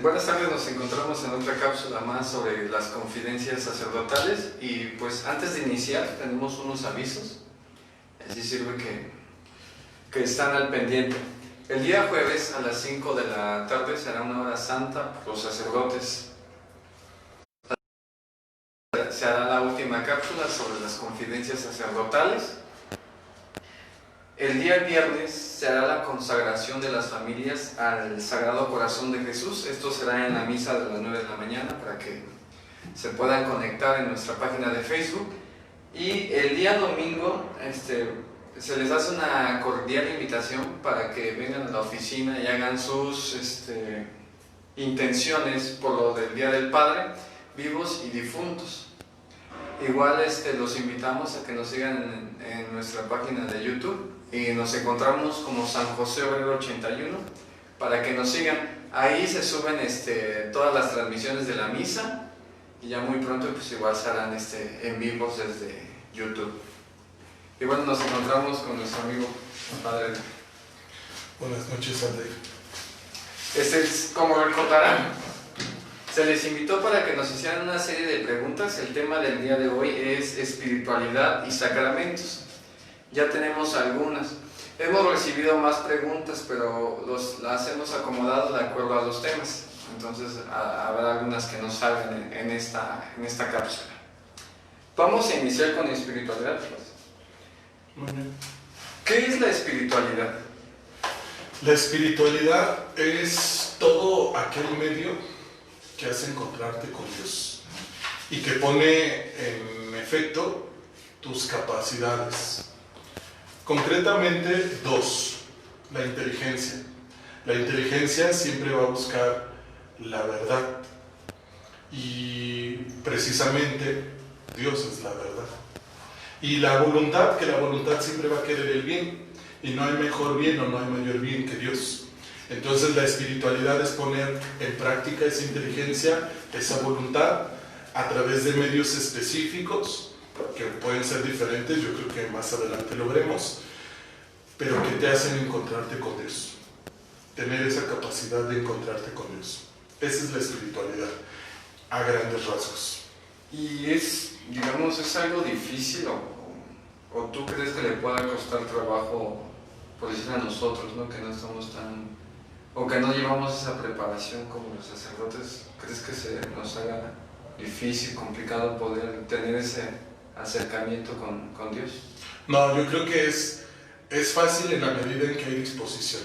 Buenas tardes, nos encontramos en otra cápsula más sobre las confidencias sacerdotales y pues antes de iniciar tenemos unos avisos, así sirve que están al pendiente. El día jueves a las 5 de la tarde será una hora santa por los sacerdotes. Se hará la última cápsula sobre las confidencias sacerdotales. El día viernes se hará la consagración de las familias al Sagrado Corazón de Jesús. Esto será en la misa de las 9 de la mañana para que se puedan conectar en nuestra página de Facebook. Y el día domingo se les hace una cordial invitación para que vengan a la oficina y hagan sus intenciones por lo del Día del Padre, vivos y difuntos. Igual los invitamos a que nos sigan en nuestra página de YouTube y nos encontramos como San José Obrero 81 para que nos sigan. Ahí se suben todas las transmisiones de la misa y ya muy pronto pues igual se harán en vivos desde YouTube. Y bueno, nos encontramos con nuestro amigo Padre. Buenas noches, André. Como recordarán, se les invitó para que nos hicieran una serie de preguntas. El tema del día de hoy es espiritualidad y sacramentos. Ya tenemos algunas. Hemos recibido más preguntas, pero las hemos acomodado de acuerdo a los temas. Entonces habrá algunas que nos salgan en esta cápsula. Vamos a iniciar con espiritualidad. Muy bien. ¿Qué es la espiritualidad? La espiritualidad es todo aquel medio que hace encontrarte con Dios y que pone en efecto tus capacidades. Concretamente dos: la inteligencia. La inteligencia siempre va a buscar la verdad y precisamente Dios es la verdad. Y la voluntad, que la voluntad siempre va a querer el bien y no hay mejor bien o no hay mayor bien que Dios. Entonces la espiritualidad es poner en práctica esa inteligencia, esa voluntad a través de medios específicos que pueden ser diferentes, yo creo que más adelante lo veremos, pero que te hacen encontrarte con Dios, tener esa capacidad de encontrarte con Dios. Esa es la espiritualidad a grandes rasgos. ¿Y es algo difícil o tú crees que le pueda costar trabajo, por decir a nosotros, ¿no? Que no estamos o que no llevamos esa preparación como los sacerdotes? ¿Crees que se nos haga difícil, complicado poder tener ese acercamiento con Dios? No, yo creo que es fácil en la medida en que hay disposición.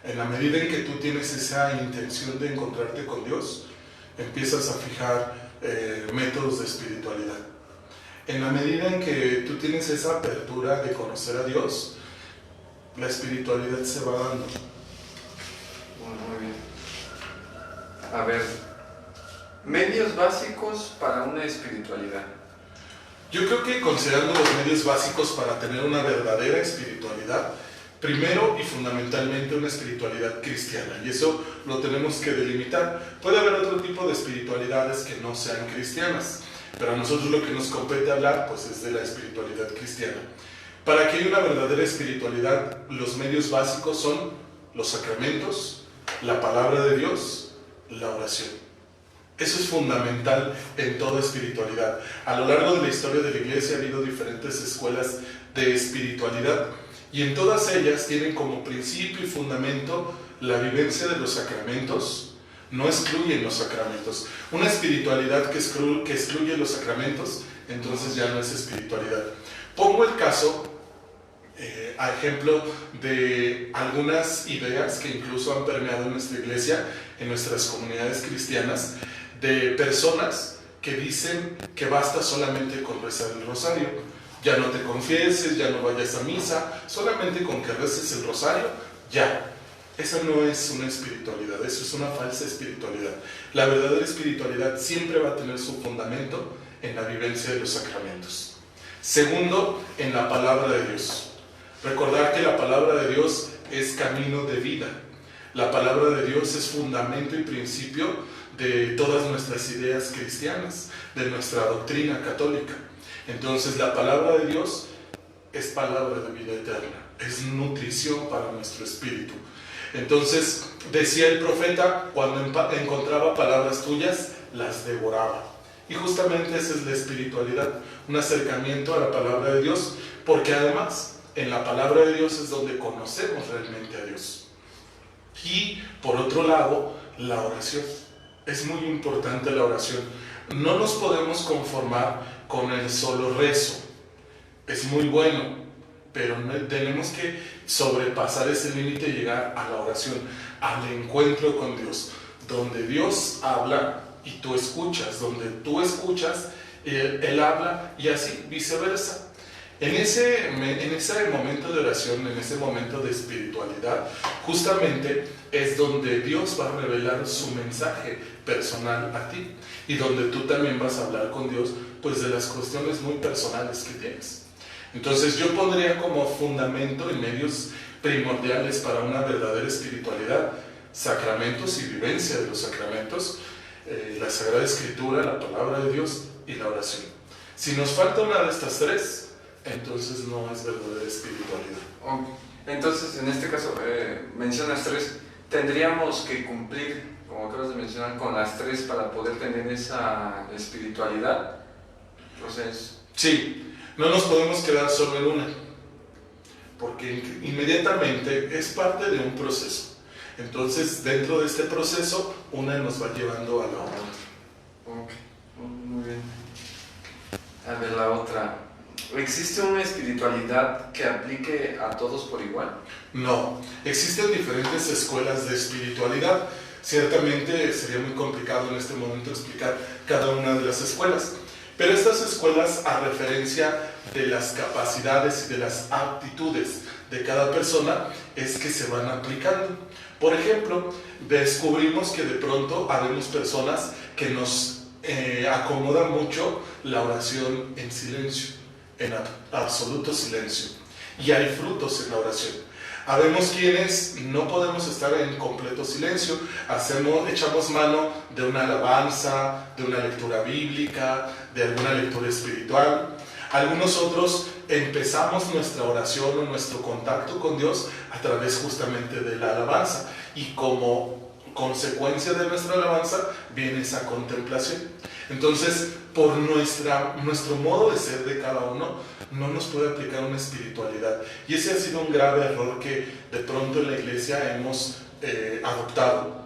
En la medida en que tú tienes esa intención de encontrarte con Dios, empiezas a fijar métodos de espiritualidad. En la medida en que tú tienes esa apertura de conocer a Dios, la espiritualidad se va dando. Muy bien. A ver, medios básicos para una espiritualidad. Yo creo que considerando los medios básicos para tener una verdadera espiritualidad, primero y fundamentalmente una espiritualidad cristiana, y eso lo tenemos que delimitar. Puede haber otro tipo de espiritualidades que no sean cristianas, pero a nosotros lo que nos compete hablar pues es de la espiritualidad cristiana. Para que haya una verdadera espiritualidad, los medios básicos son los sacramentos, la palabra de Dios, la oración. Eso es fundamental en toda espiritualidad. A lo largo de la historia de la Iglesia ha habido diferentes escuelas de espiritualidad y en todas ellas tienen como principio y fundamento la vivencia de los sacramentos. No excluyen los sacramentos. Una espiritualidad que excluye los sacramentos, entonces ya no es espiritualidad. Pongo el caso, a ejemplo de algunas ideas que incluso han permeado en nuestra iglesia, en nuestras comunidades cristianas, de personas que dicen que basta solamente con rezar el rosario. Ya no te confieses, ya no vayas a misa, solamente con que reces el rosario, ya. Esa no es una espiritualidad, eso es una falsa espiritualidad. La verdadera espiritualidad siempre va a tener su fundamento en la vivencia de los sacramentos. Segundo, en la palabra de Dios. Recordar que la palabra de Dios es camino de vida. La palabra de Dios es fundamento y principio de todas nuestras ideas cristianas, de nuestra doctrina católica. Entonces la palabra de Dios es palabra de vida eterna, es nutrición para nuestro espíritu. Entonces, decía el profeta, cuando encontraba palabras tuyas, las devoraba. Y justamente esa es la espiritualidad, un acercamiento a la palabra de Dios, porque además en la palabra de Dios es donde conocemos realmente a Dios. Y por otro lado, la oración. Es muy importante la oración. No nos podemos conformar con el solo rezo. Es muy bueno, pero tenemos que sobrepasar ese límite y llegar a la oración, al encuentro con Dios, donde Dios habla y tú escuchas, donde tú escuchas, Él habla, y así viceversa. En ese momento de oración, en ese momento de espiritualidad, justamente es donde Dios va a revelar su mensaje personal a ti, y donde tú también vas a hablar con Dios pues de las cuestiones muy personales que tienes. Entonces yo pondría como fundamento y medios primordiales para una verdadera espiritualidad sacramentos y vivencia de los sacramentos, la Sagrada Escritura, la palabra de Dios y la oración. Si nos falta una de estas tres, entonces no es verdadera espiritualidad. Ok. Entonces, en este caso, mencionas tres, tendríamos que cumplir, como acabas de mencionar, con las tres para poder tener esa espiritualidad. Entonces, sí, no nos podemos quedar solo en una, porque inmediatamente es parte de un proceso. Entonces, dentro de este proceso, una nos va llevando a la otra. Ok, muy bien. A ver, la otra. ¿Existe una espiritualidad que aplique a todos por igual? No, existen diferentes escuelas de espiritualidad. Ciertamente sería muy complicado en este momento explicar cada una de las escuelas, pero estas escuelas, a referencia de las capacidades y de las aptitudes de cada persona, es que se van aplicando. Por ejemplo, descubrimos que de pronto habemos personas que nos acomoda mucho la oración en silencio, en absoluto silencio, y hay frutos en la oración. Habemos quienes no podemos estar en completo silencio, echamos mano de una alabanza, de una lectura bíblica, de alguna lectura espiritual. Algunos otros empezamos nuestra oración o nuestro contacto con Dios a través justamente de la alabanza, y como consecuencia de nuestra alabanza viene esa contemplación. Entonces, por nuestro modo de ser de cada uno, no nos puede aplicar una espiritualidad. Y ese ha sido un grave error que de pronto en la iglesia hemos adoptado.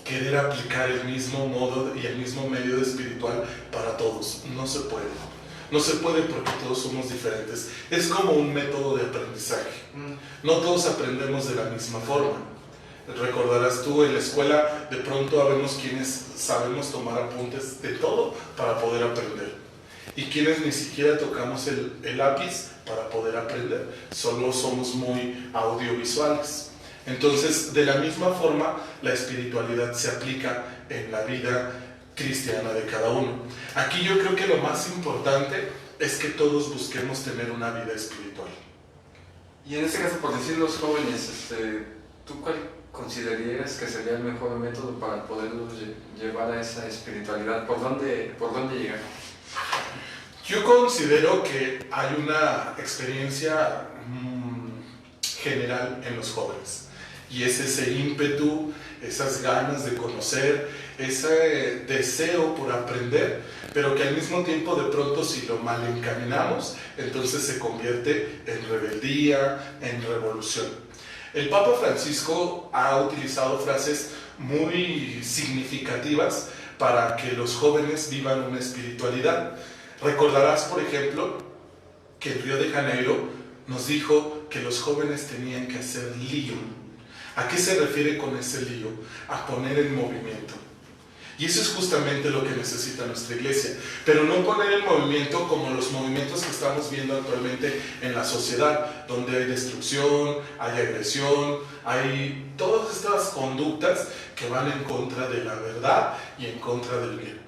Querer aplicar el mismo modo y el mismo medio espiritual para todos. No se puede. No se puede porque todos somos diferentes. Es como un método de aprendizaje. No todos aprendemos de la misma forma. Recordarás tú, en la escuela de pronto habemos quienes sabemos tomar apuntes de todo para poder aprender, y quienes ni siquiera tocamos el lápiz para poder aprender, solo somos muy audiovisuales. Entonces, de la misma forma, la espiritualidad se aplica en la vida cristiana de cada uno. Aquí yo creo que lo más importante es que todos busquemos tener una vida espiritual. Y en este caso, por decir los jóvenes, ¿tú cuál considerarías que sería el mejor método para poderlos llevar a esa espiritualidad? ¿Por dónde llegar? Yo considero que hay una experiencia general en los jóvenes, y es ese ímpetu, esas ganas de conocer, ese deseo por aprender, pero que al mismo tiempo de pronto, si lo mal encaminamos, entonces se convierte en rebeldía, en revolución. El Papa Francisco ha utilizado frases muy significativas para que los jóvenes vivan una espiritualidad. Recordarás, por ejemplo, que en Río de Janeiro nos dijo que los jóvenes tenían que hacer lío. ¿A qué se refiere con ese lío? A poner en movimiento. Y eso es justamente lo que necesita nuestra iglesia, pero no poner en movimiento como los movimientos que estamos viendo actualmente en la sociedad, donde hay destrucción, hay agresión, hay todas estas conductas que van en contra de la verdad y en contra del bien.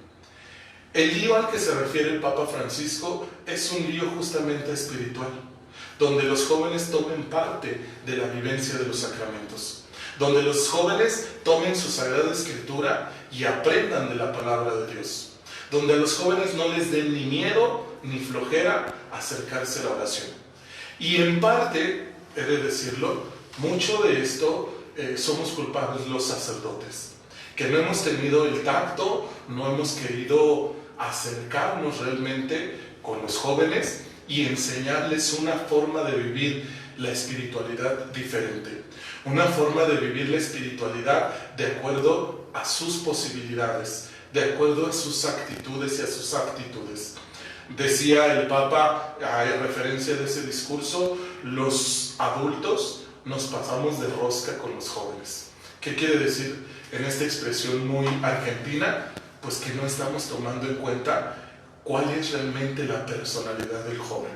El lío al que se refiere el Papa Francisco es un lío justamente espiritual, donde los jóvenes tomen parte de la vivencia de los sacramentos, donde los jóvenes tomen su Sagrada Escritura y aprendan de la palabra de Dios, donde a los jóvenes no les den ni miedo ni flojera acercarse a la oración. Y en parte, he de decirlo, mucho de esto somos culpables los sacerdotes, que no hemos tenido el tacto, no hemos querido acercarnos realmente con los jóvenes y enseñarles una forma de vivir la espiritualidad diferente, una forma de vivir la espiritualidad de acuerdo a sus posibilidades, de acuerdo a sus actitudes y a sus aptitudes. Decía el Papa, en referencia de ese discurso, los adultos nos pasamos de rosca con los jóvenes. ¿Qué quiere decir en esta expresión muy argentina? Pues que no estamos tomando en cuenta cuál es realmente la personalidad del joven.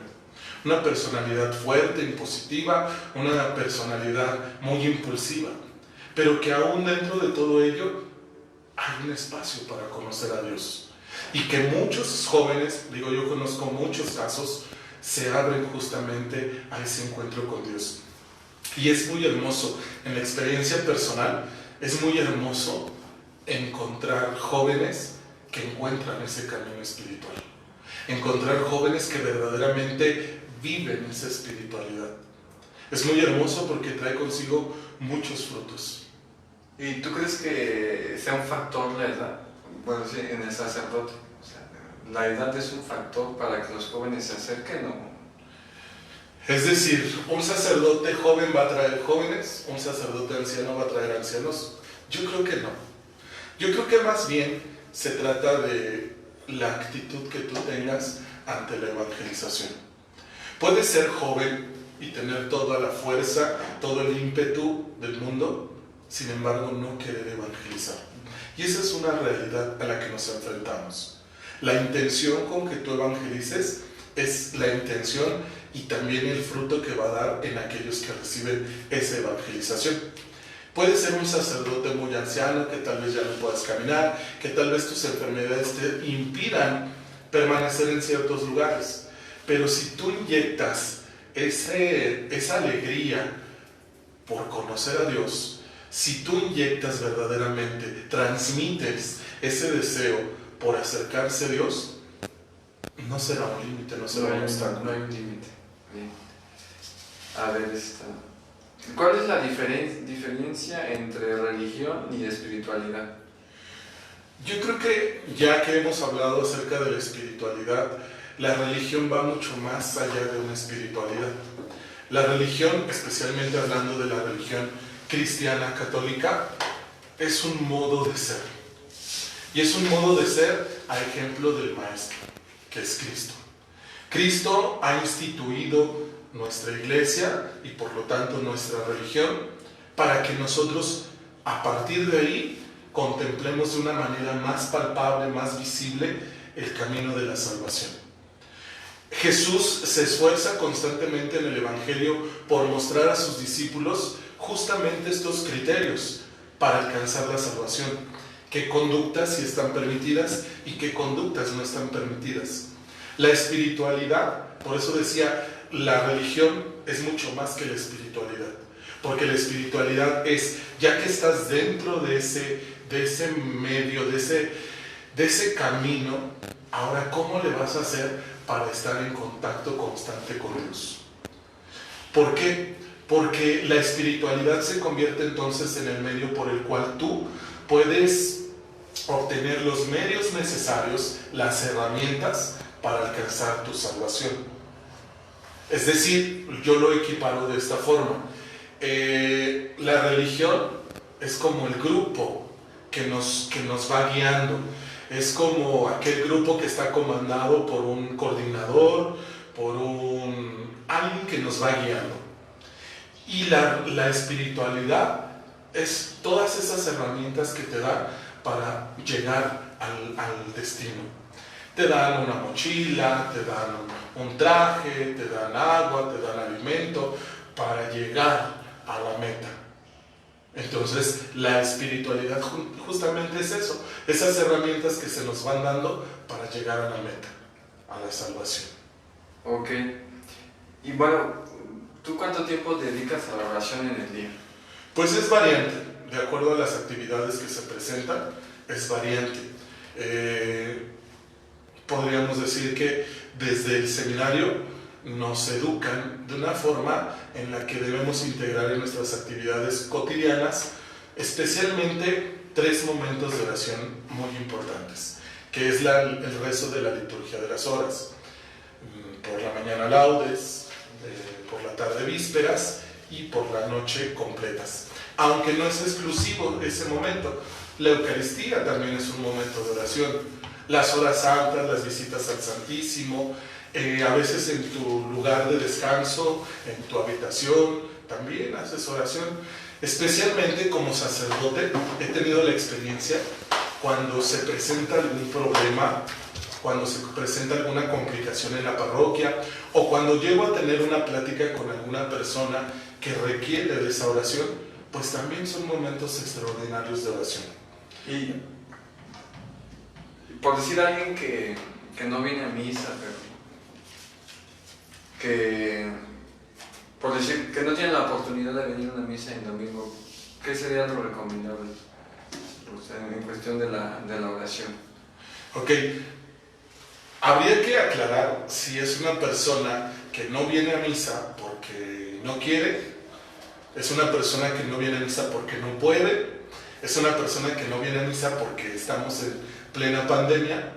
Una personalidad fuerte, impositiva, una personalidad muy impulsiva, pero que aún dentro de todo ello hay un espacio para conocer a Dios. Y que muchos jóvenes, digo, yo conozco muchos casos, se abren justamente a ese encuentro con Dios. Y es muy hermoso, en la experiencia personal, es muy hermoso encontrar jóvenes que encuentran ese camino espiritual. Encontrar jóvenes que verdaderamente viven esa espiritualidad. Es muy hermoso porque trae consigo muchos frutos. ¿Y tú crees que sea un factor la edad? Bueno, sí, en el sacerdote. O sea, ¿la edad es un factor para que los jóvenes se acerquen o...? Es decir, un sacerdote joven va a traer jóvenes, un sacerdote anciano va a traer ancianos. Yo creo que no. Yo creo que más bien se trata de la actitud que tú tengas ante la evangelización. Puedes ser joven y tener toda la fuerza, todo el ímpetu del mundo, sin embargo no querer evangelizar. Y esa es una realidad a la que nos enfrentamos. La intención con que tú evangelices es la intención y también el fruto que va a dar en aquellos que reciben esa evangelización. Puede ser un sacerdote muy anciano que tal vez ya no puedas caminar, que tal vez tus enfermedades te impidan permanecer en ciertos lugares. Pero si tú inyectas esa alegría por conocer a Dios, si tú inyectas verdaderamente, transmites ese deseo por acercarse a Dios, no será un límite, no será un obstáculo. No hay un límite. Bien. A ver, ¿cuál es la diferencia entre religión y espiritualidad? Yo creo que ya que hemos hablado acerca de la espiritualidad, la religión va mucho más allá de una espiritualidad. La religión, especialmente hablando de la religión cristiana católica, es un modo de ser. Y es un modo de ser a ejemplo del Maestro, que es Cristo. Cristo ha instituido nuestra iglesia y por lo tanto nuestra religión para que nosotros a partir de ahí contemplemos de una manera más palpable, más visible el camino de la salvación. Jesús se esfuerza constantemente en el Evangelio por mostrar a sus discípulos justamente estos criterios para alcanzar la salvación. Qué conductas sí están permitidas y qué conductas no están permitidas. La espiritualidad, por eso decía, la religión es mucho más que la espiritualidad. Porque la espiritualidad es, ya que estás dentro de ese medio, de ese camino, ahora ¿cómo le vas a hacer para estar en contacto constante con Dios? ¿Por qué? Porque la espiritualidad se convierte entonces en el medio por el cual tú puedes obtener los medios necesarios, las herramientas para alcanzar tu salvación. Es decir, yo lo equiparo de esta forma. La religión es como el grupo que nos va guiando. Es como aquel grupo que está comandado por un coordinador, por alguien que nos va guiando. Y la espiritualidad es todas esas herramientas que te dan para llegar al destino. Te dan una mochila, te dan un traje, te dan agua, te dan alimento para llegar a la meta. Entonces, la espiritualidad justamente es eso, esas herramientas que se nos van dando para llegar a la meta, a la salvación. Ok. Y bueno, ¿tú cuánto tiempo dedicas a la oración en el día? Pues es variante, de acuerdo a las actividades que se presentan, es variante. Podríamos decir que desde el seminario nos educan de una forma en la que debemos integrar en nuestras actividades cotidianas, especialmente 3 momentos de oración muy importantes, que es el rezo de la liturgia de las horas. Por la mañana laudes, por la tarde vísperas y por la noche completas. Aunque no es exclusivo ese momento, la Eucaristía también es un momento de oración. Las horas santas, las visitas al Santísimo, a veces en tu lugar de descanso, en tu habitación, también haces oración. Especialmente como sacerdote he tenido la experiencia cuando se presenta algún problema, cuando se presenta alguna complicación en la parroquia o cuando llego a tener una plática con alguna persona que requiere de esa oración, pues también son momentos extraordinarios de oración. Y por decir a alguien que no viene a misa, por decir que no tiene la oportunidad de venir a una misa en domingo, ¿qué sería lo recomendable en cuestión de la oración? Ok, habría que aclarar si es una persona que no viene a misa porque no quiere, es una persona que no viene a misa porque no puede, es una persona que no viene a misa porque estamos en plena pandemia.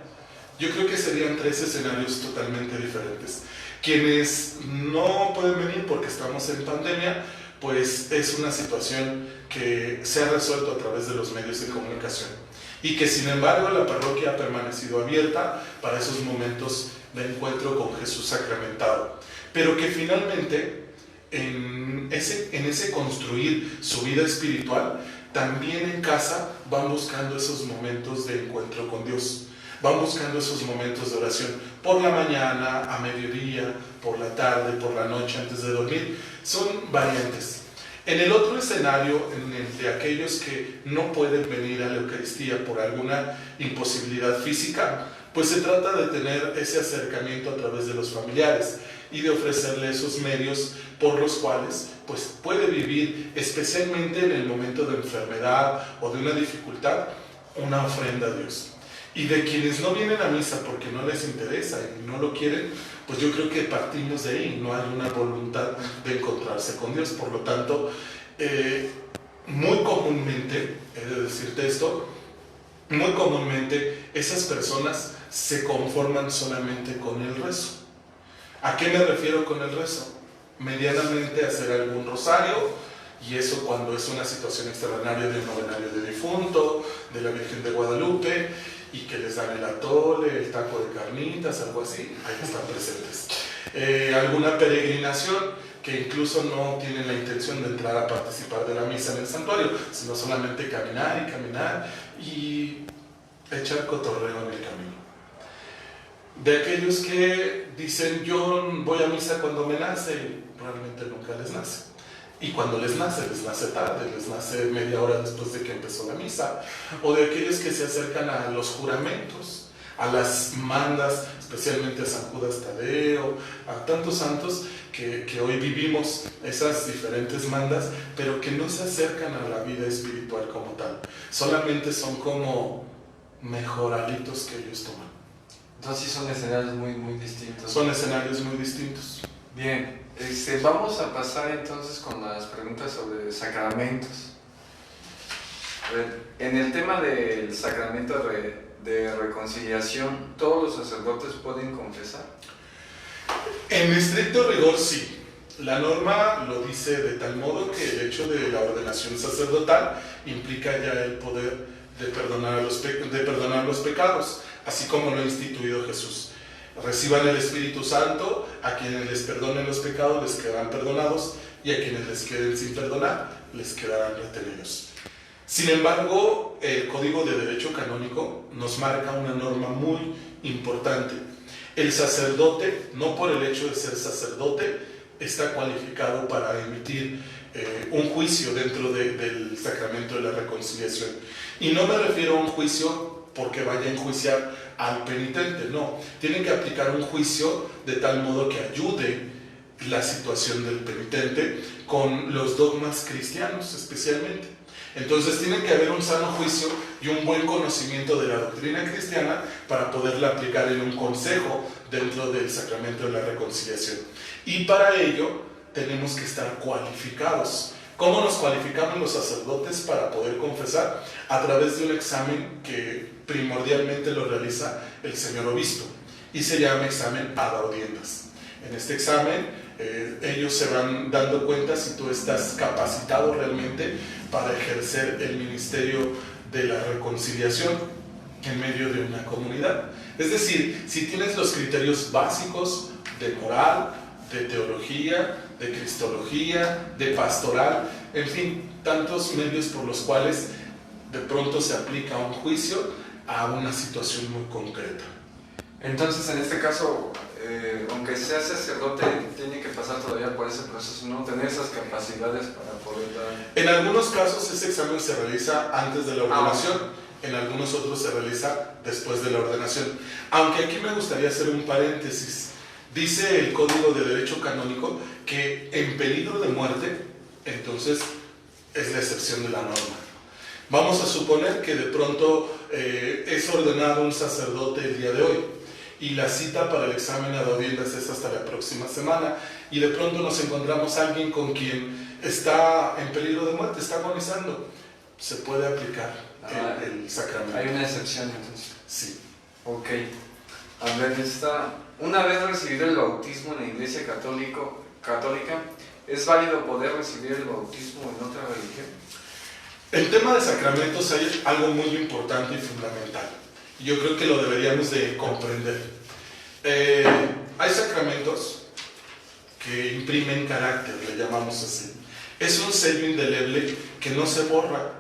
Yo creo que serían 3 escenarios totalmente diferentes. Quienes no pueden venir porque estamos en pandemia, pues es una situación que se ha resuelto a través de los medios de comunicación y que sin embargo la parroquia ha permanecido abierta para esos momentos de encuentro con Jesús sacramentado, pero que finalmente en ese construir su vida espiritual, también en casa van buscando esos momentos de encuentro con Dios. Van buscando esos momentos de oración por la mañana, a mediodía, por la tarde, por la noche antes de dormir. Son variantes. En el otro escenario, en el de aquellos que no pueden venir a la Eucaristía por alguna imposibilidad física, pues se trata de tener ese acercamiento a través de los familiares y de ofrecerle esos medios por los cuales pues puede vivir, especialmente en el momento de enfermedad o de una dificultad, una ofrenda a Dios. Y de quienes no vienen a misa porque no les interesa y no lo quieren, pues yo creo que partimos de ahí, no hay una voluntad de encontrarse con Dios. Por lo tanto, muy comúnmente, he de decirte esto, muy comúnmente esas personas se conforman solamente con el rezo. ¿A qué me refiero con el rezo? Medianamente hacer algún rosario, y eso cuando es una situación extraordinaria de un novenario de difunto, de la Virgen de Guadalupe, y que les dan el atole, el taco de carnitas, algo así, ahí están presentes. Alguna peregrinación que incluso no tienen la intención de entrar a participar de la misa en el santuario, sino solamente caminar y echar cotorreo en el camino. De aquellos que dicen yo voy a misa cuando me nace, realmente nunca les nace. Y cuando les nace tarde, les nace media hora después de que empezó la misa. O de aquellos que se acercan a los juramentos, a las mandas, especialmente a San Judas Tadeo, a tantos santos que hoy vivimos esas diferentes mandas, pero que no se acercan a la vida espiritual como tal. Solamente son como mejoralitos que ellos toman. Entonces sí son escenarios muy, muy distintos. Son escenarios muy distintos. Bien, vamos a pasar entonces con las preguntas sobre sacramentos. En el tema del sacramento de reconciliación, ¿todos los sacerdotes pueden confesar? En estricto rigor sí. La norma lo dice de tal modo que el hecho de la ordenación sacerdotal implica ya el poder de perdonar los pecados, así como lo ha instituido Jesús. Reciban el Espíritu Santo, a quienes les perdonen los pecados les quedarán perdonados, y a quienes les queden sin perdonar les quedarán retenidos. Sin embargo, el Código de Derecho Canónico nos marca una norma muy importante. El sacerdote, no por el hecho de ser sacerdote, está cualificado para emitir un juicio dentro del sacramento de la reconciliación. Y no me refiero a un juicio porque vaya a enjuiciar al penitente, no. Tienen que aplicar un juicio de tal modo que ayude la situación del penitente con los dogmas cristianos especialmente. Entonces tiene que haber un sano juicio y un buen conocimiento de la doctrina cristiana para poderla aplicar en un consejo dentro del sacramento de la reconciliación. Y para ello tenemos que estar cualificados. ¿Cómo nos cualificamos los sacerdotes para poder confesar? A través de un examen que primordialmente lo realiza el señor obispo y se llama examen ad audiendas. En este examen ellos se van dando cuenta si tú estás capacitado realmente para ejercer el ministerio de la reconciliación en medio de una comunidad. Es decir, si tienes los criterios básicos de moral, de teología, de cristología, de pastoral, en fin, tantos medios por los cuales de pronto se aplica un juicio a una situación muy concreta. Entonces, en este caso, aunque sea sacerdote, tiene que pasar todavía por ese proceso, ¿no? Tener esas capacidades para poder dar... En algunos casos ese examen se realiza antes de la ordenación, en algunos otros se realiza después de la ordenación. Aunque aquí me gustaría hacer un paréntesis. Dice el Código de Derecho Canónico que en peligro de muerte, entonces es la excepción de la norma. Vamos a suponer que de pronto es ordenado un sacerdote el día de hoy y la cita para el examen ad audiendas es hasta la próxima semana y de pronto nos encontramos a alguien con quien está en peligro de muerte, está agonizando. Se puede aplicar el sacramento. Hay una excepción entonces. Sí. Ok. A ver, una vez recibido el bautismo en la Iglesia católica, ¿es válido poder recibir el bautismo en otra religión? En tema de sacramentos hay algo muy importante y fundamental. Yo creo que lo deberíamos de comprender. Hay sacramentos que imprimen carácter, le llamamos así. Es un sello indeleble que no se borra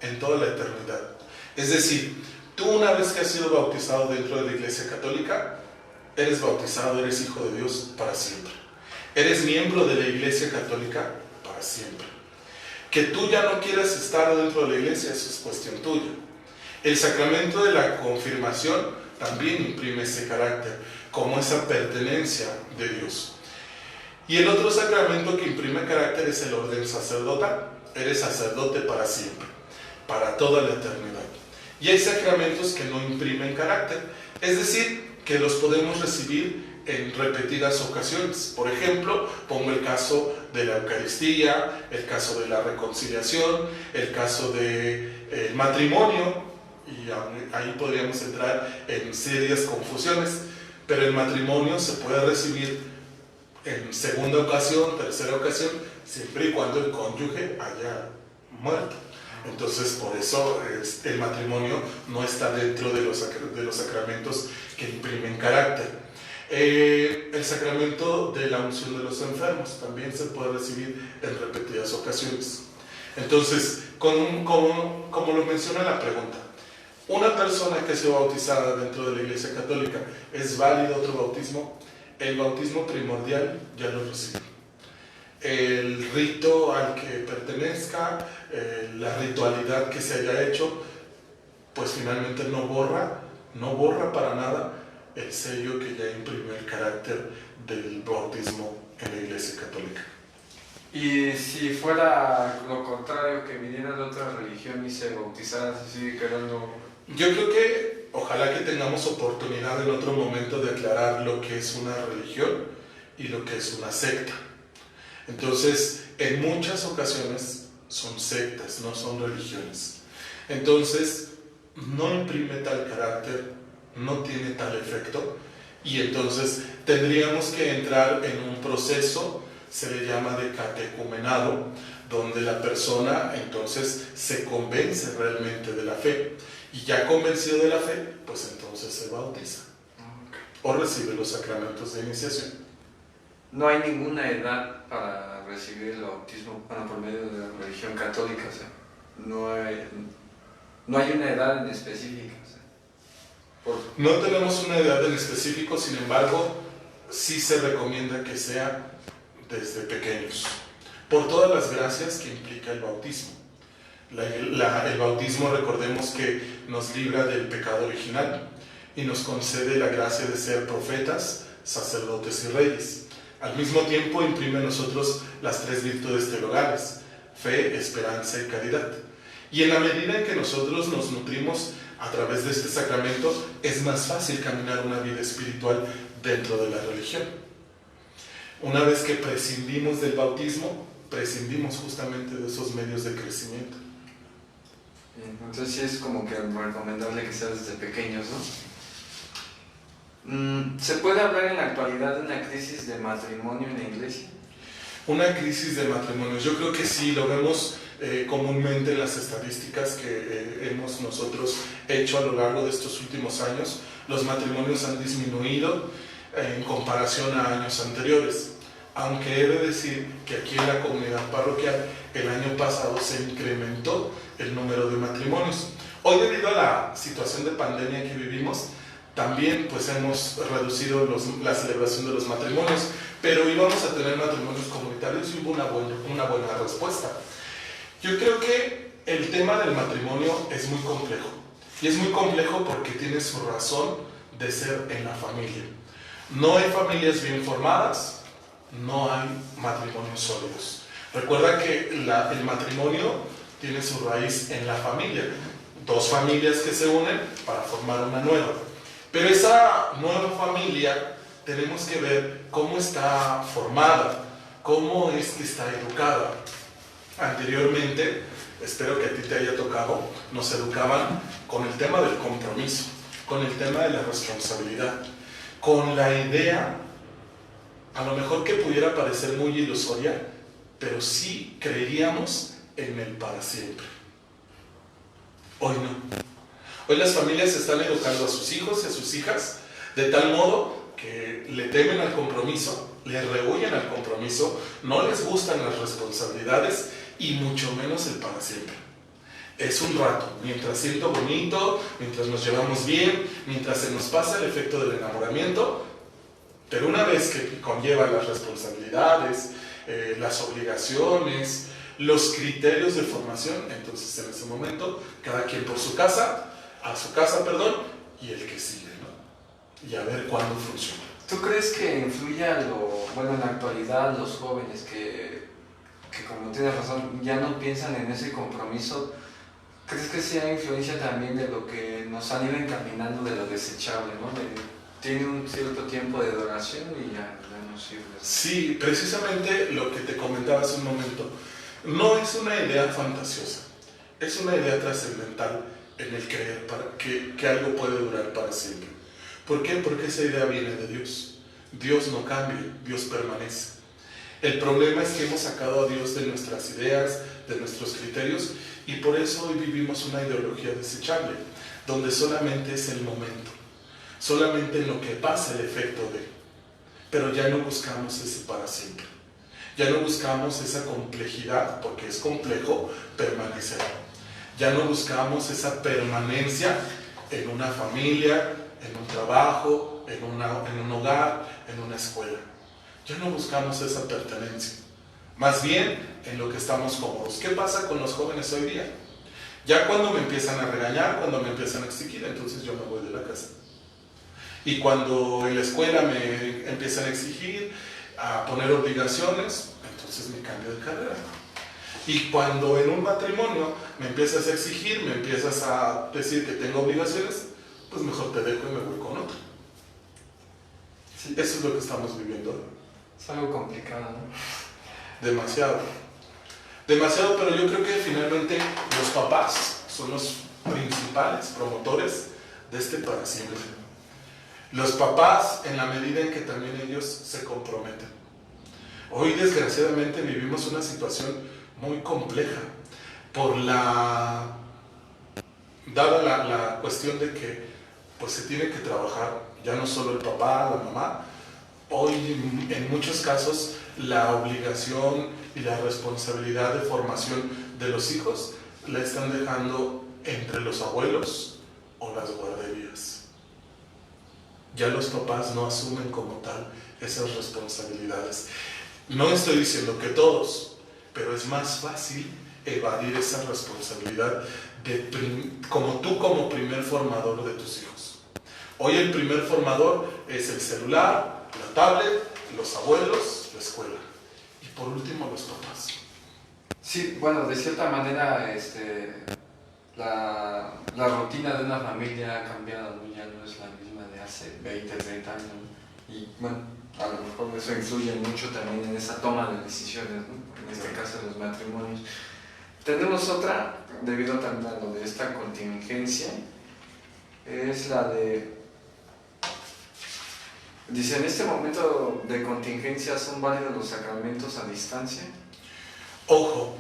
en toda la eternidad. Es decir, tú una vez que has sido bautizado dentro de la Iglesia Católica, eres bautizado, eres hijo de Dios para siempre. Eres miembro de la Iglesia Católica para siempre. Que tú ya no quieras estar dentro de la Iglesia, eso es cuestión tuya. El sacramento de la confirmación también imprime ese carácter, como esa pertenencia de Dios. Y el otro sacramento que imprime carácter es el orden sacerdotal. Eres sacerdote para siempre, para toda la eternidad. Y hay sacramentos que no imprimen carácter, es decir, que los podemos recibir en repetidas ocasiones. Por ejemplo, pongo el caso de la Eucaristía, el caso de la reconciliación, el caso del matrimonio, y ahí podríamos entrar en serias confusiones, pero el matrimonio se puede recibir en segunda ocasión, tercera ocasión, siempre y cuando el cónyuge haya muerto. Entonces, por eso el matrimonio no está dentro de los sacramentos que imprimen carácter. El sacramento de la unción de los enfermos también se puede recibir en repetidas ocasiones. Entonces, como lo menciona la pregunta, una persona que se bautizada dentro de la Iglesia Católica, ¿es válido otro bautismo? El bautismo primordial ya lo recibe. El rito al que pertenezca, la ritualidad que se haya hecho, pues finalmente no borra para nada el sello que ya imprimió el carácter del bautismo en la Iglesia Católica. Y si fuera lo contrario, que viniera de otra religión y se bautizara, ¿se sigue quedando? Yo creo que ojalá que tengamos oportunidad en otro momento de aclarar lo que es una religión y lo que es una secta. Entonces, en muchas ocasiones son sectas, no son religiones. Entonces, no imprime tal carácter, no tiene tal efecto, y entonces tendríamos que entrar en un proceso, se le llama de catecumenado, donde la persona entonces se convence realmente de la fe, y ya convencido de la fe, pues entonces se bautiza, o recibe los sacramentos de iniciación. No hay ninguna edad para recibir el bautismo por medio de la religión católica, o sea, no hay una edad en específica. O sea, No tenemos una edad en específico, sin embargo, sí se recomienda que sea desde pequeños, por todas las gracias que implica el bautismo. El bautismo, recordemos que nos libra del pecado original y nos concede la gracia de ser profetas, sacerdotes y reyes. Al mismo tiempo imprime en nosotros las tres virtudes teologales: fe, esperanza y caridad. Y en la medida en que nosotros nos nutrimos a través de este sacramento, es más fácil caminar una vida espiritual dentro de la religión. Una vez que prescindimos del bautismo, prescindimos justamente de esos medios de crecimiento. Entonces sí es como que recomendable que sea desde pequeños, ¿no? ¿Se puede hablar en la actualidad de una crisis de matrimonio en la iglesia? Una crisis de matrimonios, yo creo que sí, lo vemos comúnmente en las estadísticas que hemos nosotros hecho a lo largo de estos últimos años. Los matrimonios han disminuido en comparación a años anteriores, aunque he de decir que aquí en la comunidad parroquial el año pasado se incrementó el número de matrimonios. Hoy, debido a la situación de pandemia que vivimos, también pues hemos reducido la celebración de los matrimonios, pero íbamos a tener matrimonios comunitarios y hubo una buena respuesta. Yo creo que el tema del matrimonio es muy complejo, y es muy complejo porque tiene su razón de ser en la familia. No hay familias bien formadas, no hay matrimonios sólidos. Recuerda que el matrimonio tiene su raíz en la familia, dos familias que se unen para formar una nueva. Pero esa nueva familia tenemos que ver cómo está formada, cómo es que está educada. Anteriormente, espero que a ti te haya tocado, nos educaban con el tema del compromiso, con el tema de la responsabilidad, con la idea, a lo mejor que pudiera parecer muy ilusoria, pero sí creeríamos en el para siempre. Hoy no. Hoy las familias están educando a sus hijos y a sus hijas de tal modo que le temen al compromiso, le rehuyen al compromiso, no les gustan las responsabilidades y mucho menos el para siempre. Es un rato, mientras siento bonito, mientras nos llevamos bien, mientras se nos pasa el efecto del enamoramiento, pero una vez que conlleva las responsabilidades, las obligaciones, los criterios de formación, entonces en ese momento cada quien por su casa, y el que sigue, ¿no? Y a ver cuándo funciona. ¿Tú crees que influya en la actualidad los jóvenes que como tienes razón, ya no piensan en ese compromiso? ¿Crees que sea influencia también de lo que nos han ido encaminando de lo desechable, ¿no? Tiene un cierto tiempo de duración y ya no sirve. Sí, precisamente lo que te comentaba hace un momento, no es una idea fantasiosa, es una idea trascendental en el creer que algo puede durar para siempre. ¿Por qué? Porque esa idea viene de Dios. Dios no cambia, Dios permanece. El problema es que hemos sacado a Dios de nuestras ideas, de nuestros criterios, y por eso hoy vivimos una ideología desechable, donde solamente es el momento, solamente en lo que pasa el efecto de, pero ya no buscamos ese para siempre. Ya no buscamos esa complejidad, porque es complejo permanecer. Ya no buscamos esa permanencia en una familia, en un trabajo, en un hogar, en una escuela. Ya no buscamos esa pertenencia. Más bien en lo que estamos cómodos. ¿Qué pasa con los jóvenes hoy día? Ya cuando me empiezan a regañar, cuando me empiezan a exigir, entonces yo me voy de la casa. Y cuando en la escuela me empiezan a exigir, a poner obligaciones, entonces me cambio de carrera. Y cuando en un matrimonio me empiezas a exigir, me empiezas a decir que tengo obligaciones, pues mejor te dejo y me voy con otro. Sí. Eso es lo que estamos viviendo hoy. Es algo complicado, ¿no? Demasiado. Demasiado, pero yo creo que finalmente los papás son los principales promotores de este para siempre. Los papás, en la medida en que también ellos se comprometen. Hoy, desgraciadamente, vivimos una situación muy compleja dada la cuestión de que pues se tiene que trabajar ya no solo el papá, la mamá. Hoy en muchos casos la obligación y la responsabilidad de formación de los hijos la están dejando entre los abuelos o las guarderías. Ya los papás no asumen como tal esas responsabilidades. No estoy diciendo que todos, pero es más fácil evadir esa responsabilidad como primer formador de tus hijos. Hoy el primer formador es el celular, la tablet los abuelos, la escuela y por último los papás. Sí, bueno, de cierta manera la rutina de una familia ha cambiado, ¿no? Ya no es la misma de hace 20, 30 años. Y bueno, a lo mejor eso influye mucho también en esa toma de decisiones, ¿no? En este caso de los matrimonios. Tenemos otra, debido también a lo de esta contingencia, es la de... Dice, en este momento de contingencia, ¿son válidos los sacramentos a distancia? Ojo,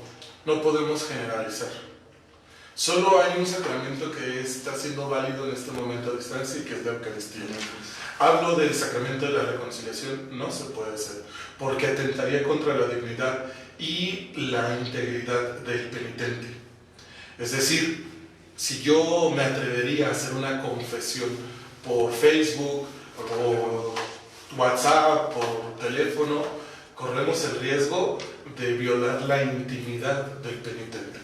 no podemos generalizar. Solo hay un sacramento que está siendo válido en este momento a distancia y que es la Eucaristía. Hablo del sacramento de la reconciliación, no se puede hacer, porque atentaría contra la dignidad y la integridad del penitente. Es decir, si yo me atrevería a hacer una confesión por Facebook, por WhatsApp, por teléfono, corremos el riesgo de violar la intimidad del penitente.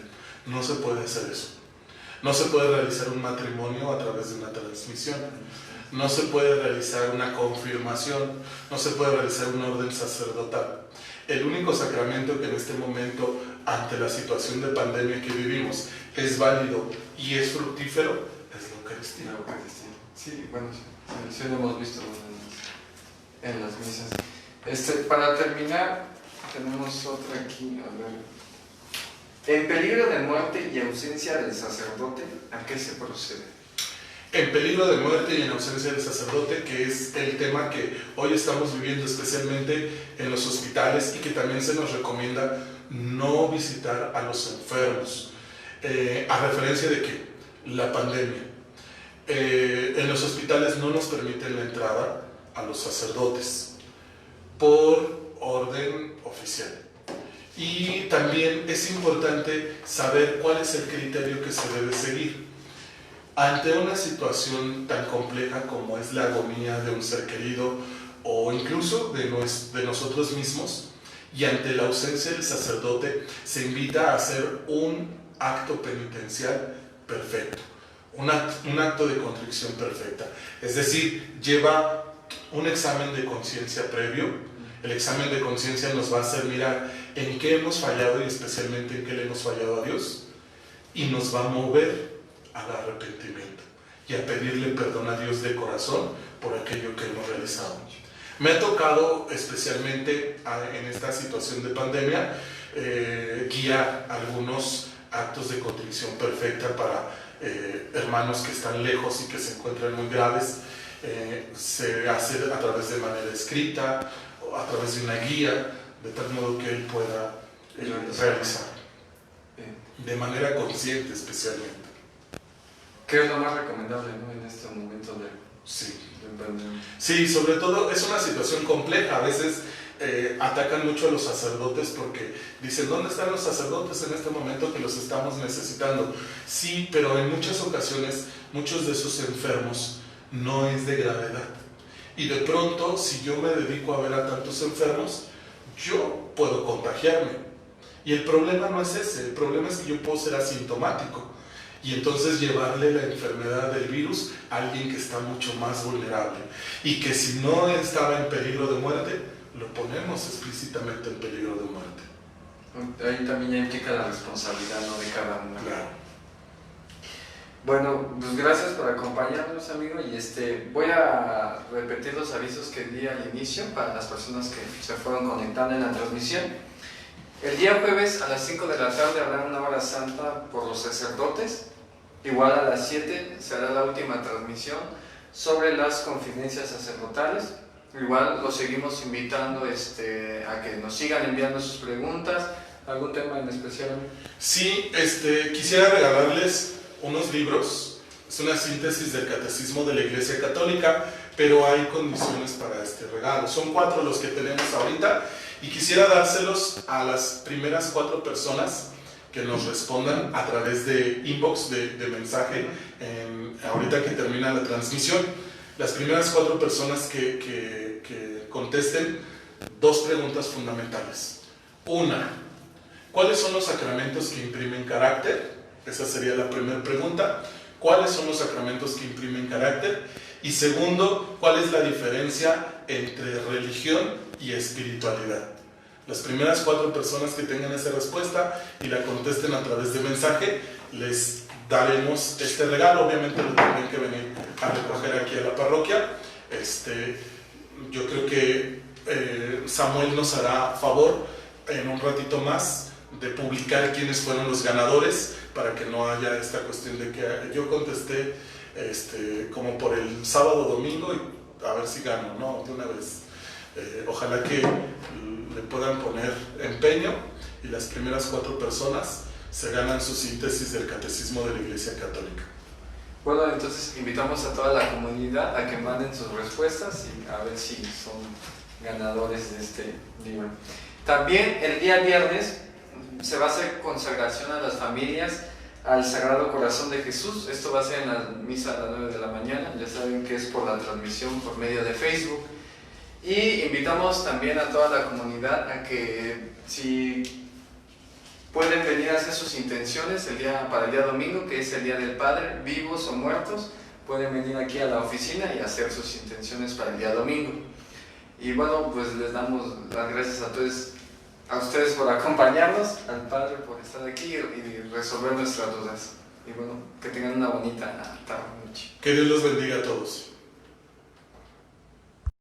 No se puede hacer eso. No se puede realizar un matrimonio a través de una transmisión. No se puede realizar una confirmación. No se puede realizar un orden sacerdotal. El único sacramento que en este momento, ante la situación de pandemia que vivimos, es válido y es fructífero, es la Eucaristía. La Eucaristía. Sí, bueno, sí lo hemos visto en las misas. Para terminar, tenemos otra aquí, a ver. En peligro de muerte y ausencia del sacerdote, ¿a qué se procede? En peligro de muerte y en ausencia del sacerdote, que es el tema que hoy estamos viviendo especialmente en los hospitales y que también se nos recomienda no visitar a los enfermos, a referencia de que la pandemia. En los hospitales no nos permiten la entrada a los sacerdotes por orden oficial. Y también es importante saber cuál es el criterio que se debe seguir. Ante una situación tan compleja como es la agonía de un ser querido o incluso de nosotros mismos, y ante la ausencia del sacerdote, se invita a hacer un acto penitencial perfecto, un acto de contrición perfecta. Es decir, lleva un examen de conciencia previo. El examen de conciencia nos va a hacer mirar en qué hemos fallado y especialmente en qué le hemos fallado a Dios, y nos va a mover al arrepentimiento y a pedirle perdón a Dios de corazón por aquello que hemos realizado. Me ha tocado especialmente en esta situación de pandemia guiar algunos actos de contrición perfecta para hermanos que están lejos y que se encuentran muy graves. Se hace a través de manera escrita o a través de una guía, de tal modo que él pueda realizar de manera consciente especialmente. ¿Qué es lo más recomendable, ¿no? En este momento de pandemia? Sí, sobre todo es una situación compleja. A veces atacan mucho a los sacerdotes porque dicen, ¿dónde están los sacerdotes en este momento que los estamos necesitando? Sí, pero en muchas ocasiones muchos de esos enfermos no es de gravedad. Y de pronto, si yo me dedico a ver a tantos enfermos, yo puedo contagiarme. Y el problema no es ese, el problema es que yo puedo ser asintomático y entonces llevarle la enfermedad del virus a alguien que está mucho más vulnerable y que si no estaba en peligro de muerte, lo ponemos explícitamente en peligro de muerte. Ahí también ya implica la responsabilidad, ¿no?, de cada uno. Claro. Bueno, pues gracias por acompañarnos, amigo, y voy a repetir los avisos que di al inicio para las personas que se fueron conectando en la transmisión. El día jueves a las 5 de la tarde habrá una hora santa por los sacerdotes. Igual a las 7 será la última transmisión sobre las confidencias sacerdotales. Igual los seguimos invitando a que nos sigan enviando sus preguntas. ¿Algún tema en especial? Sí, quisiera regalarles unos libros. Es una síntesis del Catecismo de la Iglesia Católica, pero hay condiciones para este regalo. Son 4 los que tenemos ahorita y quisiera dárselos a las primeras 4 personas que nos respondan a través de inbox, de mensaje, ahorita que termina la transmisión. Las primeras 4 personas que contesten 2 preguntas fundamentales. Una, ¿cuáles son los sacramentos que imprimen carácter? Esa sería la primera pregunta. ¿Cuáles son los sacramentos que imprimen carácter? Y segundo, ¿cuál es la diferencia entre religión y espiritualidad. Las primeras 4 personas que tengan esa respuesta y la contesten a través de mensaje, les daremos este regalo. Obviamente lo tendrán que venir a recoger aquí a la parroquia. Yo creo que Samuel nos hará favor en un ratito más de publicar quiénes fueron los ganadores, para que no haya esta cuestión de que yo contesté como por el sábado o domingo y a ver si gano, ¿no? De una vez. Ojalá que le puedan poner empeño y las primeras 4 personas se ganan su síntesis del Catecismo de la Iglesia Católica. Bueno, entonces invitamos a toda la comunidad a que manden sus respuestas y a ver si son ganadores de este libro. También el día viernes se va a hacer consagración a las familias al Sagrado Corazón de Jesús. Esto va a ser en la misa a las 9 de la mañana. Ya saben que es por la transmisión por medio de Facebook. Y invitamos también a toda la comunidad a que si pueden venir a hacer sus intenciones para el día domingo, que es el Día del Padre, vivos o muertos, pueden venir aquí a la oficina y hacer sus intenciones para el día domingo. Y bueno, pues les damos las gracias a ustedes por acompañarnos, al Padre por estar aquí y resolver nuestras dudas. Y bueno, que tengan una bonita tarde, noche. Que Dios los bendiga a todos.